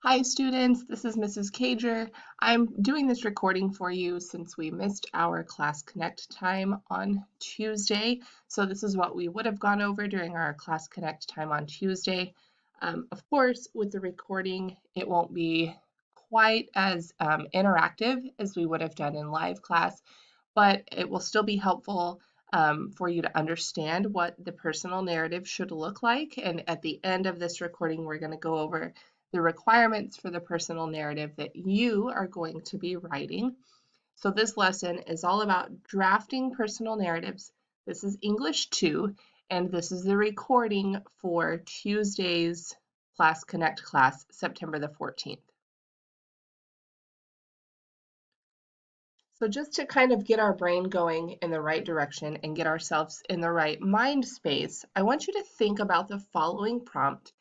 Hi students, this is Mrs. Cager. I'm doing this recording for you since we missed our Class Connect time on Tuesday. So this is what we would have gone over during our Class Connect time on Tuesday. Of course, with the recording, it won't be quite as interactive as we would have done in live class, but it will still be helpful for you to understand what the personal narrative should look like. And at the end of this recording, we're going to go over the requirements for the personal narrative that you are going to be writing. So this lesson is all about drafting personal narratives. This is English 2, and this is the recording for Tuesday's Class Connect class, September the 14th. So just to kind of get our brain going in the right direction and get ourselves in the right mind space, I want you to think about the following prompt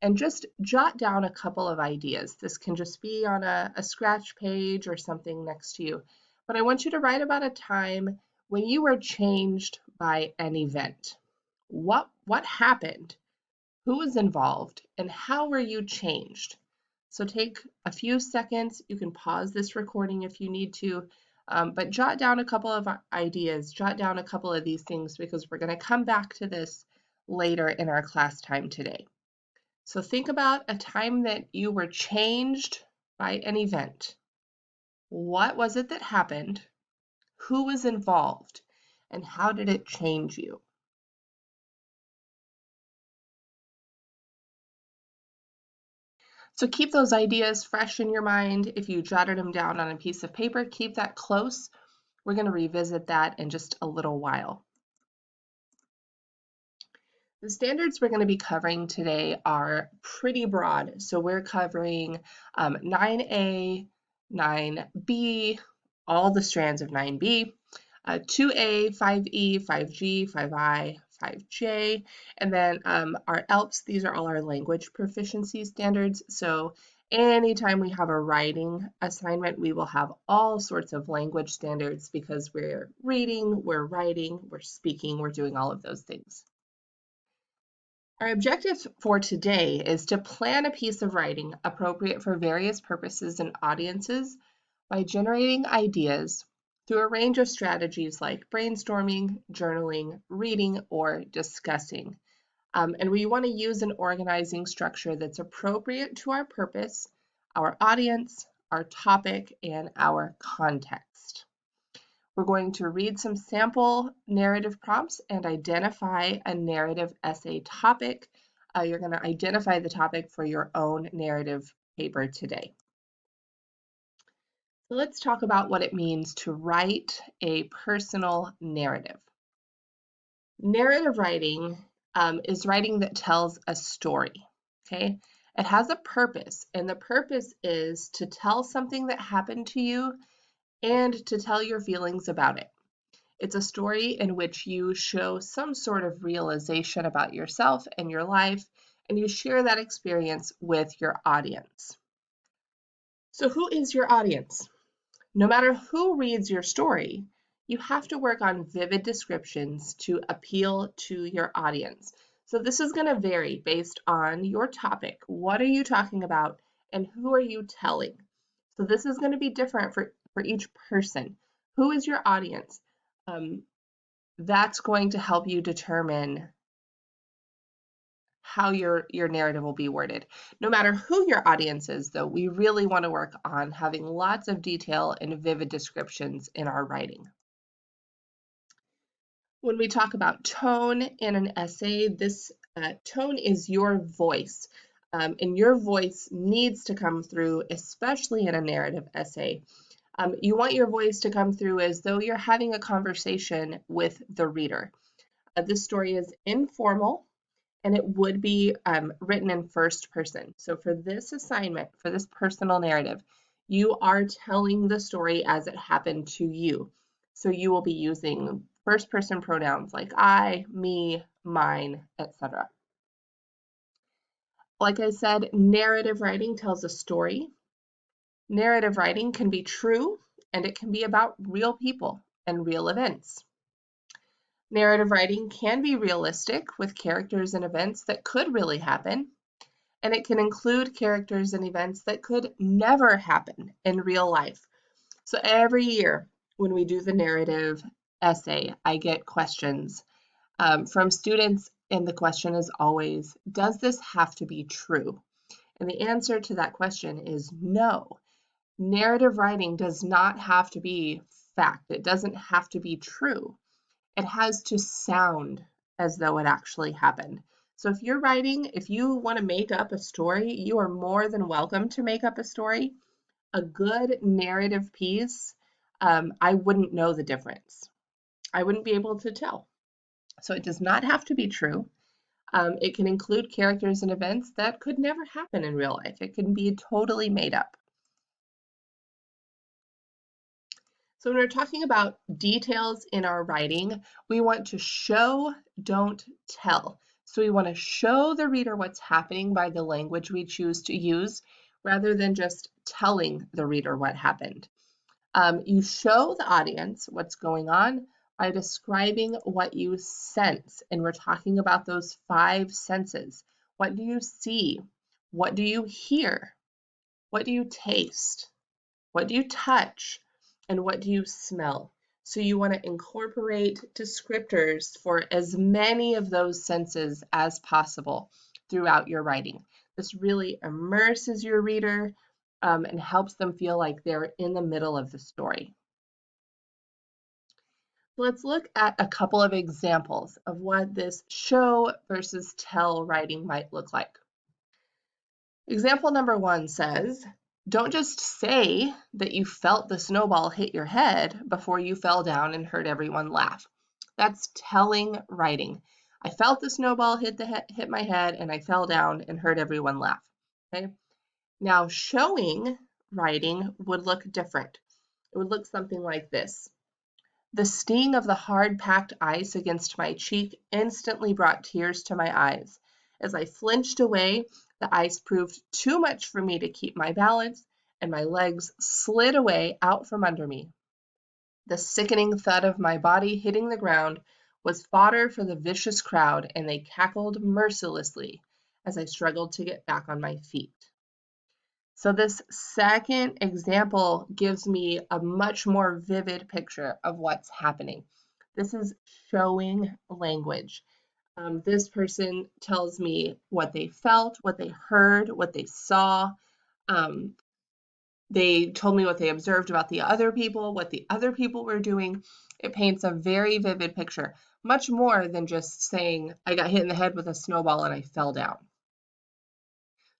and just jot down a couple of ideas. This can just be on a scratch page or something next to you. But I want you to write about a time when you were changed by an event. What happened? Who was involved? And how were you changed? So take a few seconds. You can pause this recording if you need to, but jot down a couple of ideas, jot down a couple of these things because we're going to come back to this later in our class time today. So think about a time that you were changed by an event. What was it that happened? Who was involved? And how did it change you? So keep those ideas fresh in your mind. If you jotted them down on a piece of paper, keep that close. We're going to revisit that in just a little while. The standards we're going to be covering today are pretty broad. So we're covering 9A, 9B, all the strands of 9B, 2A, 5E, 5G, 5I, 5J, and then our ELPS, these are all our language proficiency standards. So anytime we have a writing assignment, we will have all sorts of language standards because we're reading, we're writing, we're speaking, we're doing all of those things. Our objective for today is to plan a piece of writing appropriate for various purposes and audiences by generating ideas through a range of strategies like brainstorming, journaling, reading, or discussing. And we want to use an organizing structure that's appropriate to our purpose, our audience, our topic, and our context. We're going to read some sample narrative prompts and identify a narrative essay topic. You're going to identify the topic for your own narrative paper today. So let's talk about what it means to write a personal narrative. Narrative writing is writing that tells a story, okay? It has a purpose, and the purpose is to tell something that happened to you and to tell your feelings about it. It's a story in which you show some sort of realization about yourself and your life, and you share that experience with your audience. So, who is your audience? No matter who reads your story, you have to work on vivid descriptions to appeal to your audience. So, this is going to vary based on your topic. What are you talking about, and who are you telling? So, this is going to be different for each person. Who is your audience? That's going to help you determine how your narrative will be worded. No matter who your audience is, though, we really want to work on having lots of detail and vivid descriptions in our writing. When we talk about tone in an essay, this tone is your voice, and your voice needs to come through, especially in a narrative essay. You want your voice to come through as though you're having a conversation with the reader. This story is informal and it would be written in first person. So for this assignment, for this personal narrative, you are telling the story as it happened to you. So you will be using first person pronouns like I, me, mine, etc. Like I said, narrative writing tells a story. Narrative writing can be true and it can be about real people and real events. Narrative writing can be realistic with characters and events that could really happen, and it can include characters and events that could never happen in real life. So every year when we do the narrative essay, I get questions from students, and the question is always, does this have to be true? And the answer to that question is no. Narrative writing does not have to be fact. It doesn't have to be true. It has to sound as though it actually happened. So if you're writing, if you want to make up a story, you are more than welcome to make up a story. A good narrative piece, I wouldn't know the difference. I wouldn't be able to tell. So it does not have to be true. It can include characters and events that could never happen in real life. It can be totally made up. So when we're talking about details in our writing, we want to show, don't tell. So we want to show the reader what's happening by the language we choose to use, rather than just telling the reader what happened. You show the audience what's going on by describing what you sense. And we're talking about those 5 senses. What do you see? What do you hear? What do you taste? What do you touch? And what do you smell? So you want to incorporate descriptors for as many of those senses as possible throughout your writing. This really immerses your reader and helps them feel like they're in the middle of the story. Let's look at a couple of examples of what this show versus tell writing might look like. Example number 1 says, don't just say that you felt the snowball hit your head before you fell down and heard everyone laugh. That's telling writing. I felt the snowball hit my head and I fell down and heard everyone laugh. Okay. Now showing writing would look different. It would look something like this. The sting of the hard-packed ice against my cheek instantly brought tears to my eyes. As I flinched away, the ice proved too much for me to keep my balance, and my legs slid away out from under me. The sickening thud of my body hitting the ground was fodder for the vicious crowd, and they cackled mercilessly as I struggled to get back on my feet. So this second example gives me a much more vivid picture of what's happening. This is showing language. This person tells me what they felt, what they heard, what they saw. They told me what they observed about the other people, what the other people were doing. It paints a very vivid picture, much more than just saying, I got hit in the head with a snowball and I fell down.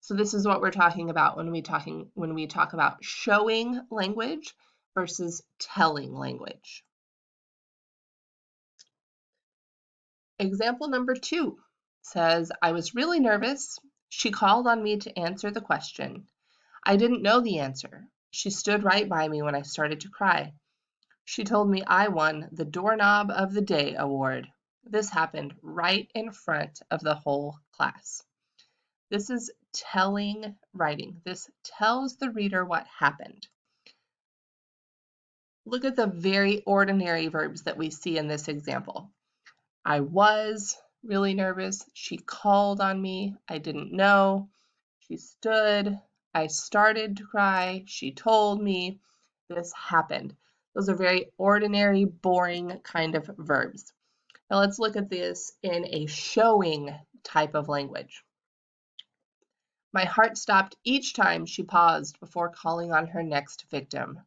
So this is what we're talking about when we talk about showing language versus telling language. Example number 2 says, I was really nervous. She called on me to answer the question. I didn't know the answer. She stood right by me when I started to cry. She told me I won the Doorknob of the Day award. This happened right in front of the whole class. This is telling writing. This tells the reader what happened. Look at the very ordinary verbs that we see in this example. I was really nervous. She called on me. I didn't know. She stood. I started to cry. She told me. This happened. Those are very ordinary, boring kind of verbs. Now let's look at this in a showing type of language. My heart stopped each time she paused before calling on her next victim.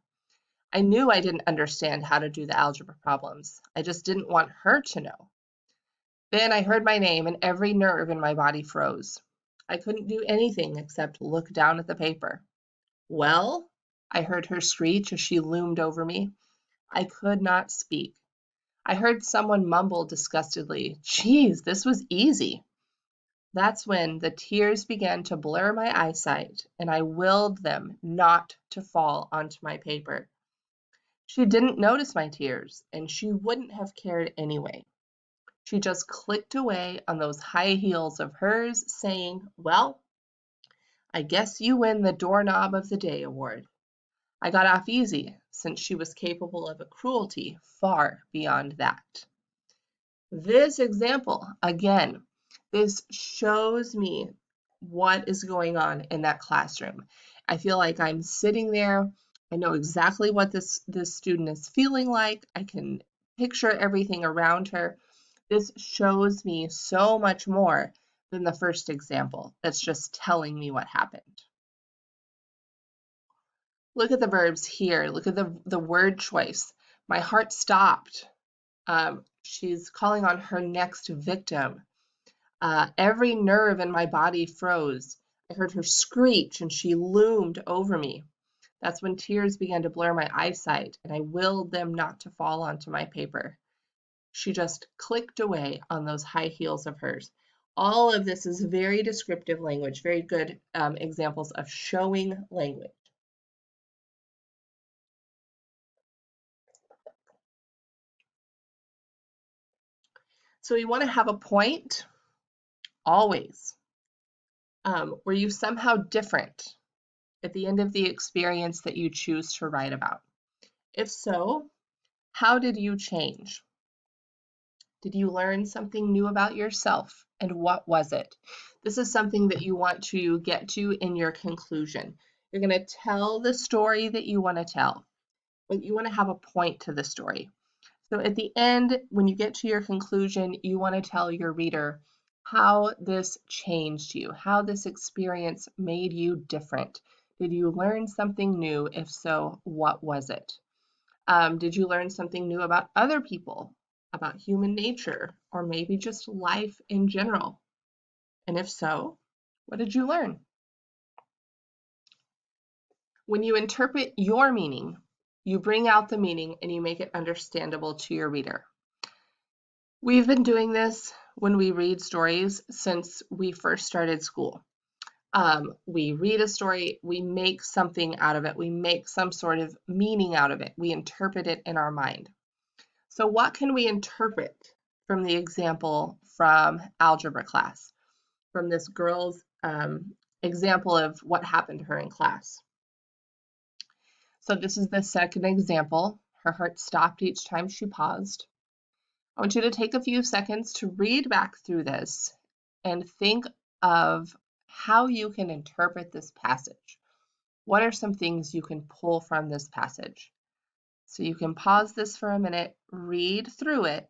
I knew I didn't understand how to do the algebra problems. I just didn't want her to know. Then I heard my name and every nerve in my body froze. I couldn't do anything except look down at the paper. Well, I heard her screech as she loomed over me. I could not speak. I heard someone mumble disgustedly, "Geez, this was easy." That's when the tears began to blur my eyesight and I willed them not to fall onto my paper. She didn't notice my tears, and she wouldn't have cared anyway. She just clicked away on those high heels of hers, saying, well, I guess you win the Doorknob of the Day award. I got off easy, since she was capable of a cruelty far beyond that. This example, again, this shows me what is going on in that classroom. I feel like I'm sitting there. I know exactly what this student is feeling like. I can picture everything around her. This shows me so much more than the first example that's just telling me what happened. Look at the verbs here. Look at the word choice. My heart stopped. She's calling on her next victim. Every nerve in my body froze. I heard her screech and she loomed over me. That's when tears began to blur my eyesight and I willed them not to fall onto my paper. She just clicked away on those high heels of hers. All of this is very descriptive language, very good examples of showing language. So we want to have a point always where you somehow different at the end of the experience that you choose to write about. If so, how did you change? Did you learn something new about yourself? And what was it? This is something that you want to get to in your conclusion. You're going to tell the story that you want to tell, but you want to have a point to the story. So at the end, when you get to your conclusion, you want to tell your reader how this changed you, how this experience made you different. Did you learn something new? If so, what was it? Did you learn something new about other people, about human nature, or maybe just life in general? And if so, what did you learn? When you interpret your meaning, you bring out the meaning and you make it understandable to your reader. We've been doing this when we read stories since we first started school. We read a story, we make something out of it, we make some sort of meaning out of it, we interpret it in our mind. So what can we interpret from the example from algebra class, from this girl's example of what happened to her in class? So this is the second example. Her heart stopped each time she paused. I want you to take a few seconds to read back through this and think of how you can interpret this passage. What are some things you can pull from this passage? So you can pause this for a minute, read through it,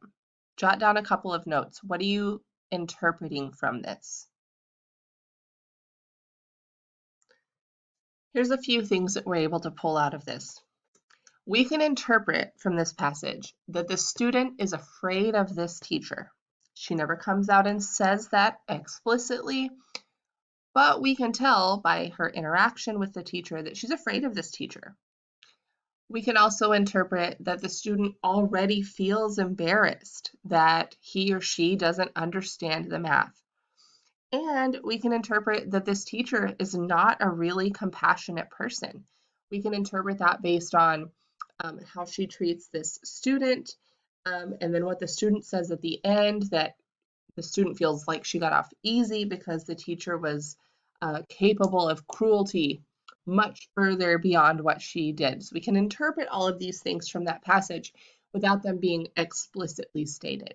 jot down a couple of notes. What are you interpreting from this? Here's a few things that we're able to pull out of this. We can interpret from this passage that the student is afraid of this teacher. She never comes out and says that explicitly, but we can tell by her interaction with the teacher that she's afraid of this teacher. We can also interpret that the student already feels embarrassed that he or she doesn't understand the math. And we can interpret that this teacher is not a really compassionate person. We can interpret that based on how she treats this student, and then what the student says at the end, that the student feels like she got off easy because the teacher was capable of cruelty much further beyond what she did. So we can interpret all of these things from that passage without them being explicitly stated.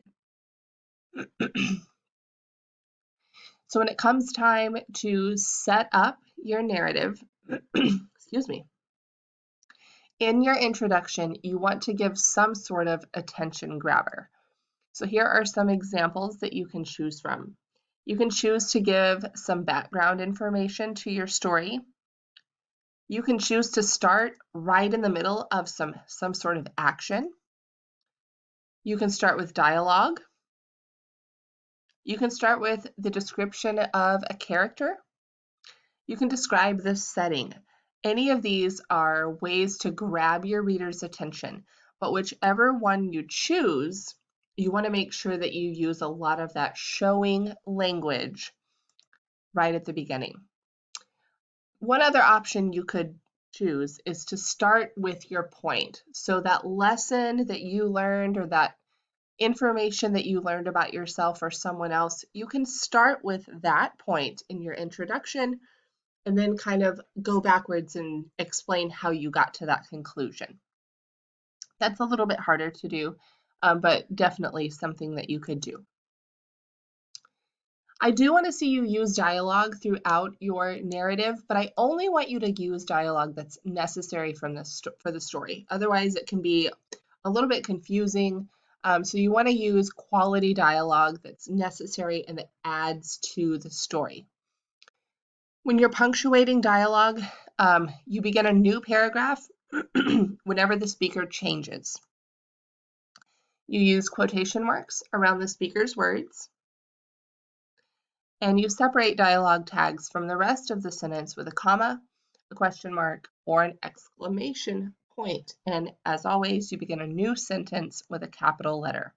So when it comes time to set up your narrative, excuse me, in your introduction, you want to give some sort of attention grabber. So here are some examples that you can choose from. You can choose to give some background information to your story. You can choose to start right in the middle of some sort of action. You can start with dialogue. You can start with the description of a character. You can describe the setting. Any of these are ways to grab your reader's attention, but whichever one you choose, you want to make sure that you use a lot of that showing language right at the beginning. One other option you could choose is to start with your point. So that lesson that you learned or that information that you learned about yourself or someone else, you can start with that point in your introduction and then kind of go backwards and explain how you got to that conclusion. That's a little bit harder to do, but definitely something that you could do. I do want to see you use dialogue throughout your narrative, but I only want you to use dialogue that's necessary for the story. Otherwise, it can be a little bit confusing. So you want to use quality dialogue that's necessary and that adds to the story. When you're punctuating dialogue, you begin a new paragraph whenever the speaker changes. You use quotation marks around the speaker's words, and you separate dialogue tags from the rest of the sentence with a comma, a question mark, or an exclamation point. And as always, you begin a new sentence with a capital letter.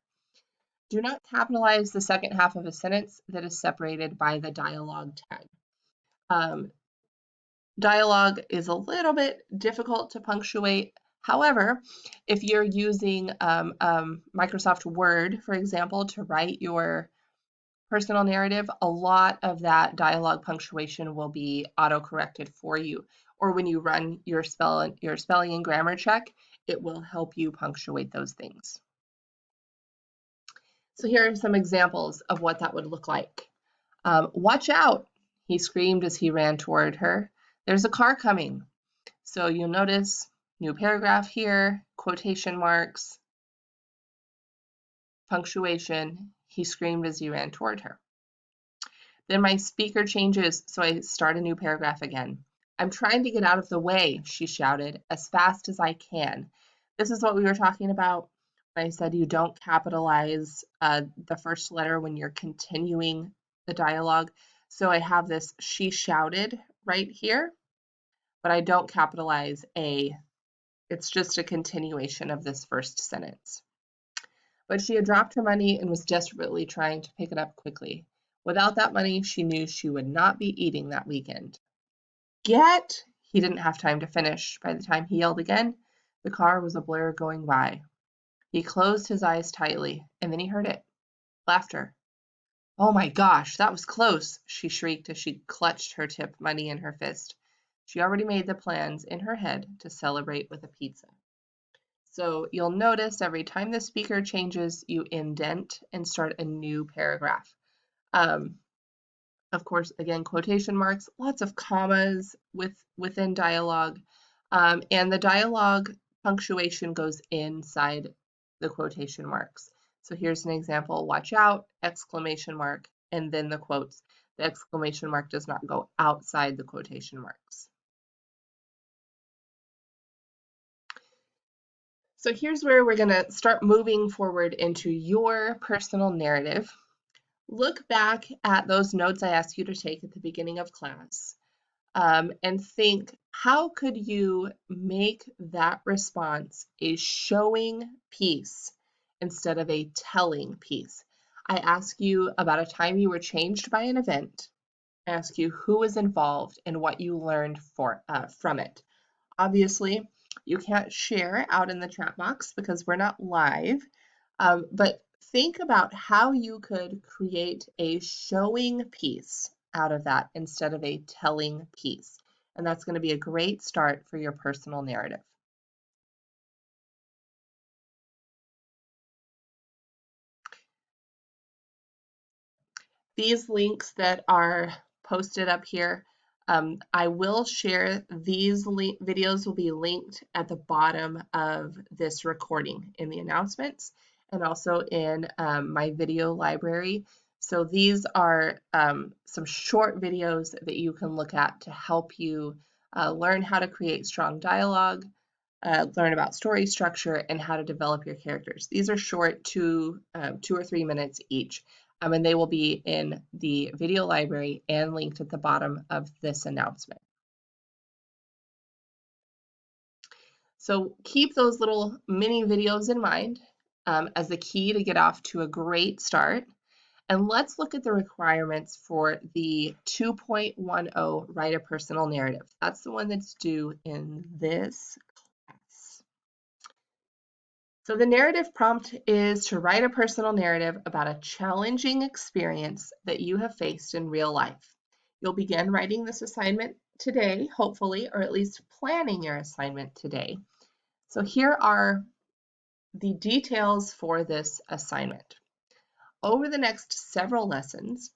Do not capitalize the second half of a sentence that is separated by the dialogue tag. Dialogue is a little bit difficult to punctuate. However, if you're using Microsoft Word, for example, to write your personal narrative, a lot of that dialogue punctuation will be auto-corrected for you. Or when you run your spelling and grammar check, it will help you punctuate those things. So here are some examples of what that would look like. Watch out, he screamed as he ran toward her. There's a car coming. So you'll notice new paragraph here, quotation marks, punctuation. He screamed as he ran toward her. Then my speaker changes, so I start a new paragraph again. I'm trying to get out of the way, she shouted, as fast as I can. This is what we were talking about when I said you don't capitalize the first letter when you're continuing the dialogue. So I have this she shouted right here, but I don't capitalize A. It's just a continuation of this first sentence. But she had dropped her money and was desperately trying to pick it up quickly. Without that money, she knew she would not be eating that weekend. Get! He didn't have time to finish. By the time he yelled again, the car was a blur going by. He closed his eyes tightly, and then he heard it. Laughter. Oh my gosh, that was close, she shrieked as she clutched her tip money in her fist. She already made the plans in her head to celebrate with a pizza. So you'll notice every time the speaker changes, you indent and start a new paragraph. Of course, again, quotation marks, lots of commas within dialogue, and the dialogue punctuation goes inside the quotation marks. So here's an example, watch out, exclamation mark, and then the quotes. The exclamation mark does not go outside the quotation marks. So here's where we're going to start moving forward into your personal narrative. Look back at those notes I asked you to take at the beginning of class and think, how could you make that response a showing piece instead of a telling piece? I ask you about a time you were changed by an event. I ask you who was involved and what you learned from it. Obviously, you can't share out in the chat box because we're not live, but think about how you could create a showing piece out of that instead of a telling piece. And that's going to be a great start for your personal narrative. These links that are posted up here, I will share these videos will be linked at the bottom of this recording in the announcements and also in my video library. So these are some short videos that you can look at to help you learn how to create strong dialogue, learn about story structure, and how to develop your characters. These are short, 2 or 3 minutes each. And they will be in the video library and linked at the bottom of this announcement. So keep those little mini videos in mind as the key to get off to a great start. And let's look at the requirements for the 2.10 Write a Personal Narrative. That's the one that's due in this class. So the narrative prompt is to write a personal narrative about a challenging experience that you have faced in real life. You'll begin writing this assignment today, hopefully, or at least planning your assignment today. So here are the details for this assignment. Over the next several lessons,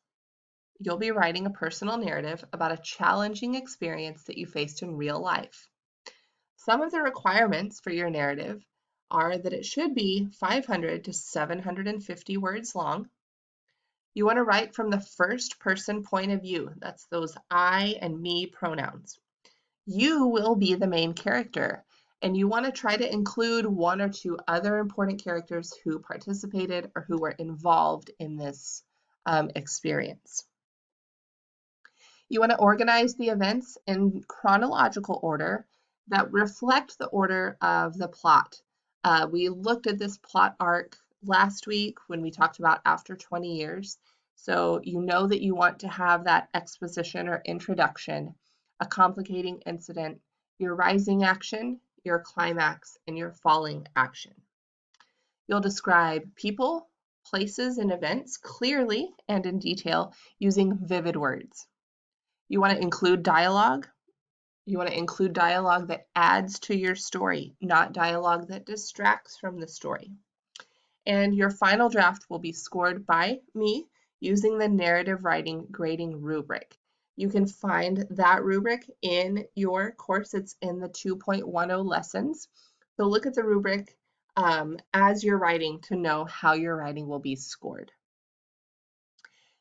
you'll be writing a personal narrative about a challenging experience that you faced in real life. Some of the requirements for your narrative are that it should be 500 to 750 words long. You want to write from the first person point of view. That's those I and me pronouns. You will be the main character, and you want to try to include one or two other important characters who participated or who were involved in this experience. You want to organize the events in chronological order that reflect the order of the plot. We looked at this plot arc last week when we talked about after 20 years. So you know that you want to have that exposition or introduction, a complicating incident, your rising action, your climax, and your falling action. You'll describe people, places, and events clearly and in detail using vivid words. You want to include dialogue. You want to include dialogue that adds to your story, not dialogue that distracts from the story. And your final draft will be scored by me using the narrative writing grading rubric. You can find that rubric in your course. It's in the 2.10 lessons. So look at the rubric as you're writing to know how your writing will be scored.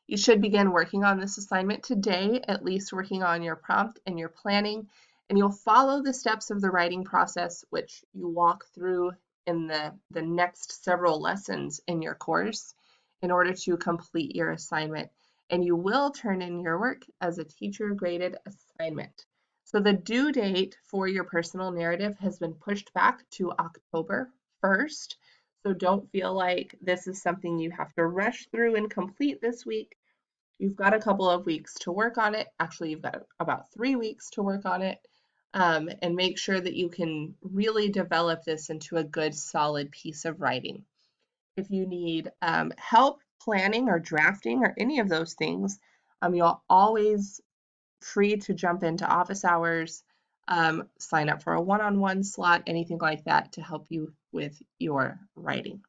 You should begin working on this assignment today, at least working on your prompt and your planning, and you'll follow the steps of the writing process, which you walk through in the next several lessons in your course in order to complete your assignment. And you will turn in your work as a teacher-graded assignment. So the due date for your personal narrative has been pushed back to October 1st. So don't feel like this is something you have to rush through and complete this week. You've got a couple of weeks to work on it. Actually, you've got about 3 weeks to work on it, and make sure that you can really develop this into a good, solid piece of writing. If you need help planning or drafting or any of those things, you're always free to jump into office hours, sign up for a one-on-one slot, anything like that to help you with your writing.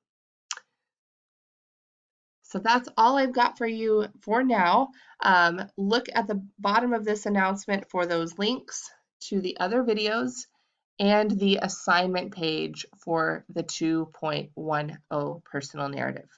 So that's all I've got for you for now. Look at the bottom of this announcement for those links to the other videos and the assignment page for the 2.10 personal narrative.